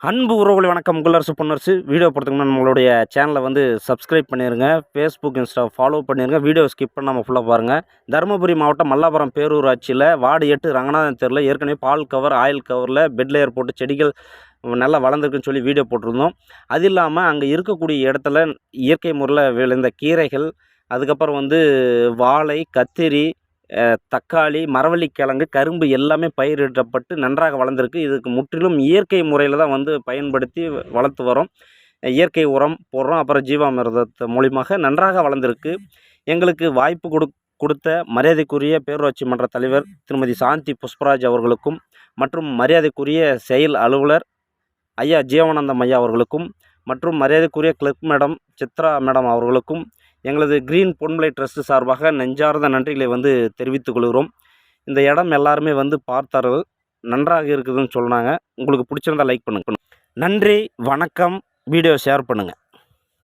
அன்பு உறவுகளை வணக்கம். குள்ளரசு பொன்னரசு. வீடியோ போகிறதுக்கு நம்மளுடைய சேனலை வந்து சப்ஸ்கிரைப் பண்ணிடுங்க. ஃபேஸ்புக் இன்ஸ்டா ஃபாலோ பண்ணிடுங்க. வீடியோ ஸ்கிப் பண்ணாமல் ஃபுல்லாக பாருங்கள். தருமபுரி மாவட்டம் மல்லாபுரம் பேரூராட்சியில் வார்டு 8 ரங்கநாதன் தெருவில் ஏற்கனவே பால் கவர் ஆயில் கவரில் பெட் லேயர் போட்டு செடிகள் நல்லா வளர்ந்துருக்குன்னு சொல்லி வீடியோ போட்டிருந்தோம். அது இல்லாமல் அங்கே இருக்கக்கூடிய இடத்துல இயற்கை முறையில் விளைந்த கீரைகள், அதுக்கப்புறம் வந்து வாழை, கத்திரி, தக்காளி, மரவள்ளிக்கிழங்கு, கரும்பு எல்லாமே பயிரிடப்பட்டு நன்றாக வளர்ந்துருக்கு. இதுக்கு முற்றிலும் இயற்கை முறையில் தான் வந்து பயன்படுத்தி வளர்த்து வரோம். இயற்கை உரம் போடுறோம். அப்புறம் ஜீவாமிர்தத்து மூலியமாக நன்றாக வளர்ந்துருக்கு. எங்களுக்கு வாய்ப்பு கொடுத்த மரியாதைக்குரிய பேரூராட்சி மன்ற தலைவர் திருமதி சாந்தி புஷ்பராஜ் அவர்களுக்கும், மற்றும் மரியாதைக்குரிய செயல் அலுவலர் ஐயா ஜீவானந்தம் ஐயா அவர்களுக்கும், மற்றும் மரியாதைக்குரிய கிளர்க் மேடம் சித்ரா மேடம் அவர்களுக்கும் எங்களது கிரீன் பொன்மலை ட்ரஸ்ட் சார்பாக நெஞ்சார்ந்த நன்றிகளை வந்து தெரிவித்துக் கொள்கிறோம். இந்த இடம் எல்லாருமே வந்து பார்த்தார்கள், நன்றாக இருக்குதுன்னு சொன்னாங்க. உங்களுக்கு பிடிச்சிருந்தால் லைக் பண்ணுங்கள். நன்றி, வணக்கம். வீடியோ ஷேர் பண்ணுங்கள்.